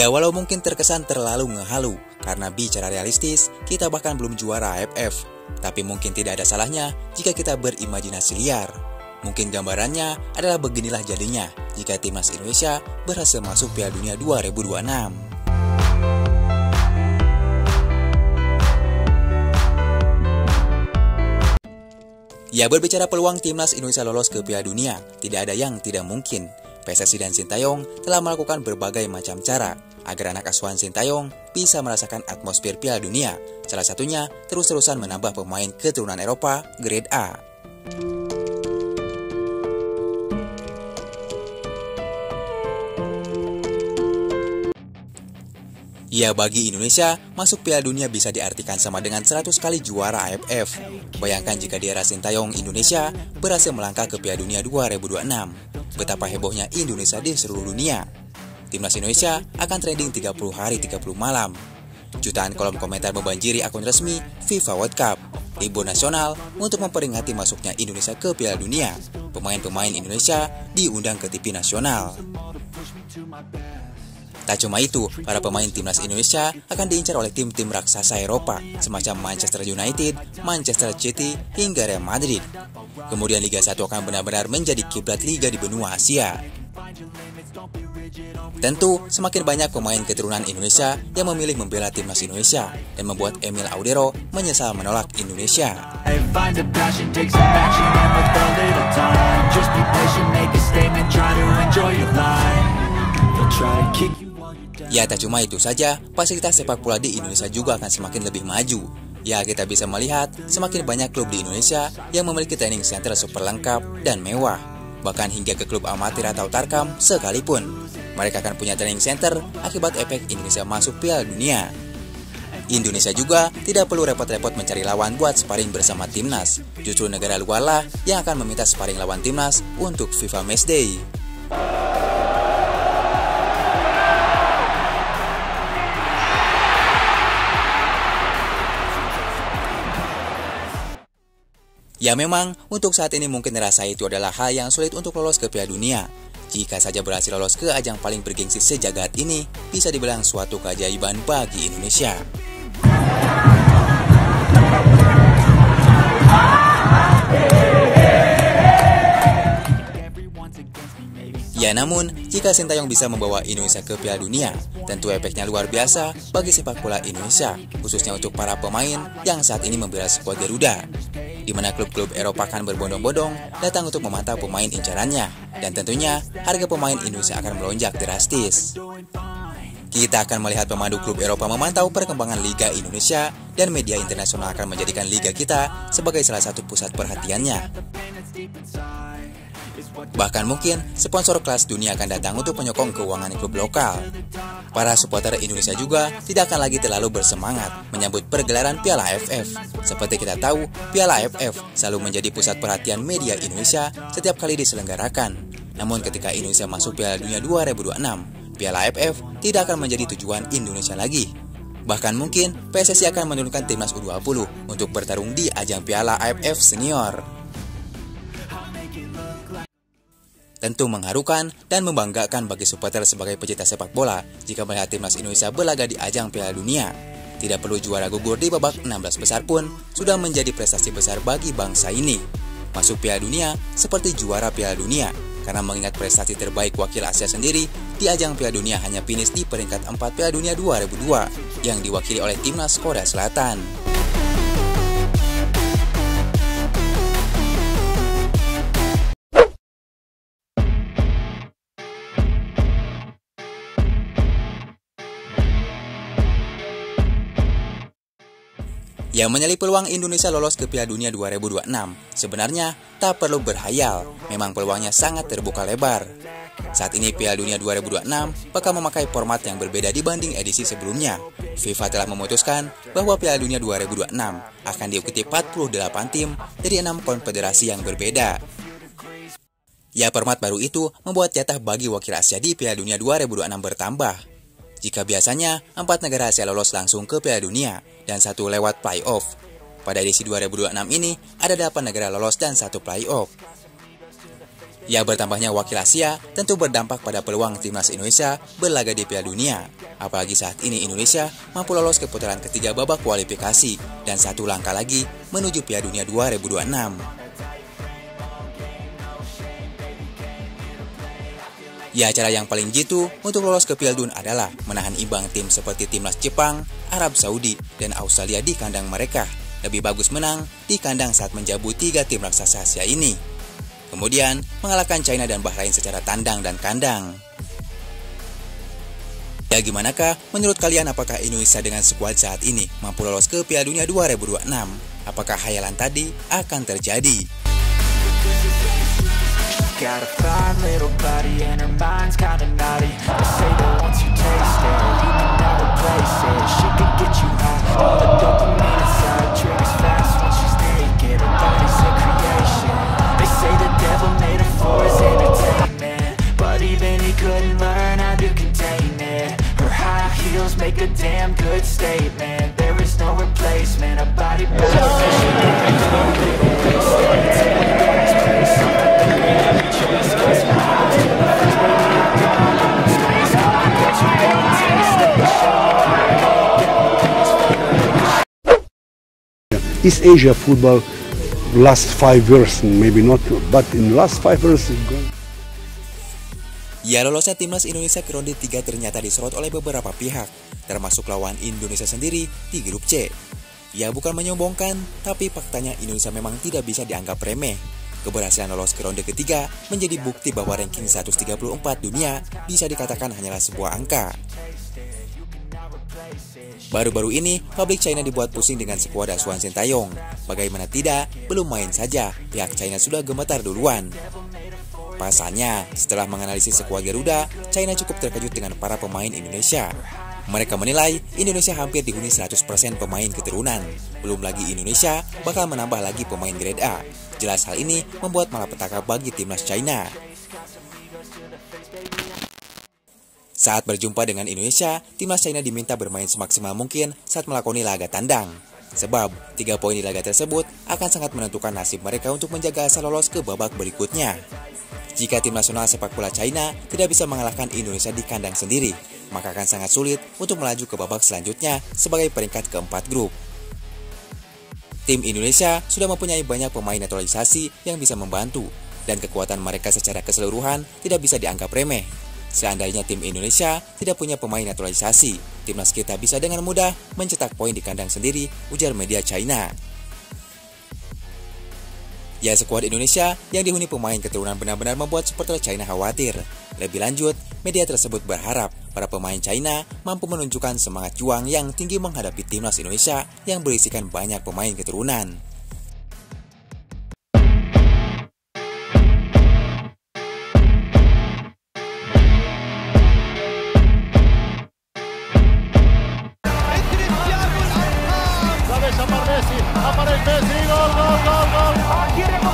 Ya walau mungkin terkesan terlalu ngehalu, karena bicara realistis, kita bahkan belum juara AFF. Tapi mungkin tidak ada salahnya jika kita berimajinasi liar. Mungkin gambarannya adalah beginilah jadinya jika timnas Indonesia berhasil masuk Piala Dunia 2026. Ya, berbicara peluang timnas Indonesia lolos ke Piala Dunia, tidak ada yang tidak mungkin. PSSI dan Sintayong telah melakukan berbagai macam cara agar anak asuhan Sintayong bisa merasakan atmosfer Piala Dunia. Salah satunya terus-terusan menambah pemain keturunan Eropa grade A. Ya, bagi Indonesia, masuk Piala Dunia bisa diartikan sama dengan 100 kali juara AFF. Bayangkan jika di era Sintayong Indonesia berhasil melangkah ke Piala Dunia 2026. Betapa hebohnya Indonesia di seluruh dunia. Timnas Indonesia akan trending 30 hari 30 malam. Jutaan kolom komentar membanjiri akun resmi FIFA World Cup. Libur nasional untuk memperingati masuknya Indonesia ke Piala Dunia. Pemain-pemain Indonesia diundang ke TV nasional. Tak cuma itu, para pemain timnas Indonesia akan diincar oleh tim-tim raksasa Eropa semacam Manchester United, Manchester City, hingga Real Madrid. Kemudian Liga 1 akan benar-benar menjadi kiblat liga di benua Asia. Tentu, semakin banyak pemain keturunan Indonesia yang memilih membela timnas Indonesia dan membuat Emil Audero menyesal menolak Indonesia. Ya, tak cuma itu saja, fasilitas sepak bola di Indonesia juga akan semakin lebih maju. Ya, kita bisa melihat semakin banyak klub di Indonesia yang memiliki training center super lengkap dan mewah. Bahkan hingga ke klub amatir atau tarkam sekalipun. Mereka akan punya training center akibat efek Indonesia masuk Piala Dunia. Indonesia juga tidak perlu repot-repot mencari lawan buat sparring bersama timnas. Justru negara luar lah yang akan meminta sparring lawan timnas untuk FIFA Matchday. Ya memang, untuk saat ini mungkin rasa itu adalah hal yang sulit untuk lolos ke Piala Dunia. Jika saja berhasil lolos ke ajang paling bergengsi sejagat ini, bisa dibilang suatu keajaiban bagi Indonesia. Ya namun, jika Sintayong bisa membawa Indonesia ke Piala Dunia, tentu efeknya luar biasa bagi sepak bola Indonesia, khususnya untuk para pemain yang saat ini membela skuad Garuda, di mana klub-klub Eropa akan berbondong-bondong datang untuk memantau pemain incarannya, dan tentunya harga pemain Indonesia akan melonjak drastis. Kita akan melihat pemandu klub Eropa memantau perkembangan Liga Indonesia, dan media internasional akan menjadikan Liga kita sebagai salah satu pusat perhatiannya. Bahkan mungkin sponsor kelas dunia akan datang untuk menyokong keuangan klub lokal. Para supporter Indonesia juga tidak akan lagi terlalu bersemangat menyambut pergelaran Piala AFF. Seperti kita tahu, Piala AFF selalu menjadi pusat perhatian media Indonesia setiap kali diselenggarakan. Namun ketika Indonesia masuk Piala Dunia 2026, Piala AFF tidak akan menjadi tujuan Indonesia lagi. Bahkan mungkin PSSI akan menurunkan timnas U20 untuk bertarung di ajang Piala AFF Senior. Tentu mengharukan dan membanggakan bagi supporter sebagai pecinta sepak bola jika melihat timnas Indonesia berlaga di ajang Piala Dunia. Tidak perlu juara gugur di babak 16 besar pun sudah menjadi prestasi besar bagi bangsa ini. Masuk Piala Dunia seperti juara Piala Dunia, karena mengingat prestasi terbaik wakil Asia sendiri di ajang Piala Dunia hanya finish di peringkat 4 Piala Dunia 2002 yang diwakili oleh timnas Korea Selatan. Yang menyalip peluang Indonesia lolos ke Piala Dunia 2026 sebenarnya tak perlu berhayal, memang peluangnya sangat terbuka lebar. Saat ini Piala Dunia 2026 bakal memakai format yang berbeda dibanding edisi sebelumnya. FIFA telah memutuskan bahwa Piala Dunia 2026 akan diikuti 48 tim dari 6 konfederasi yang berbeda. Ya, format baru itu membuat jatah bagi wakil Asia di Piala Dunia 2026 bertambah. Jika biasanya 4 negara Asia lolos langsung ke Piala Dunia dan 1 lewat playoff, pada edisi 2026 ini ada 8 negara lolos dan 1 playoff. Ya, bertambahnya wakil Asia tentu berdampak pada peluang timnas Indonesia berlaga di Piala Dunia. Apalagi saat ini Indonesia mampu lolos ke putaran ketiga babak kualifikasi dan satu langkah lagi menuju Piala Dunia 2026. Ya, cara yang paling jitu untuk lolos ke Piala Dunia adalah menahan imbang tim seperti timnas Jepang, Arab Saudi, dan Australia di kandang mereka. Lebih bagus menang di kandang saat menjamu 3 tim raksasa Asia ini. Kemudian, mengalahkan China dan Bahrain secara tandang dan kandang. Ya, gimanakah menurut kalian, apakah Indonesia dengan skuad saat ini mampu lolos ke Piala Dunia 2026? Apakah khayalan tadi akan terjadi? Got a fine little body and her mind's kinda naughty. They say that once you taste it, you can never replace it. She could get you high, all the dopamine inside triggers fast when she's naked. Her body's a creation. They say the devil made her for his entertainment, but even he couldn't learn how to contain it. Her high heels make a damn good statement. There is no replacement, a body East Asia football last 5 years, maybe not, but in the last 5 years it's gone. Ya, lolosnya timnas Indonesia ke ronde 3 ternyata disorot oleh beberapa pihak, termasuk lawan Indonesia sendiri di grup C. Ya, bukan menyombongkan, tapi faktanya Indonesia memang tidak bisa dianggap remeh. Keberhasilan lolos ke ronde ketiga menjadi bukti bahwa ranking 134 dunia bisa dikatakan hanyalah sebuah angka. Baru-baru ini, publik China dibuat pusing dengan skuad asuhan Sintayong. Bagaimana tidak, belum main saja, pihak China sudah gemetar duluan. Pasalnya, setelah menganalisis skuad Garuda, China cukup terkejut dengan para pemain Indonesia. Mereka menilai Indonesia hampir dihuni 100% pemain keturunan. Belum lagi Indonesia bakal menambah lagi pemain grade A. Jelas hal ini membuat malapetaka bagi timnas China. Saat berjumpa dengan Indonesia, timnas China diminta bermain semaksimal mungkin saat melakoni laga tandang. Sebab, 3 poin di laga tersebut akan sangat menentukan nasib mereka untuk menjaga asa lolos ke babak berikutnya. Jika tim nasional sepak bola China tidak bisa mengalahkan Indonesia di kandang sendiri, maka akan sangat sulit untuk melaju ke babak selanjutnya sebagai peringkat keempat grup. Tim Indonesia sudah mempunyai banyak pemain naturalisasi yang bisa membantu, dan kekuatan mereka secara keseluruhan tidak bisa dianggap remeh. Seandainya tim Indonesia tidak punya pemain naturalisasi, timnas kita bisa dengan mudah mencetak poin di kandang sendiri, ujar media China. Ya, skuad Indonesia yang dihuni pemain keturunan benar-benar membuat supporter China khawatir. Lebih lanjut, media tersebut berharap para pemain China mampu menunjukkan semangat juang yang tinggi menghadapi timnas Indonesia yang berisikan banyak pemain keturunan. Aparece Messi, gol, gol, gol, gol.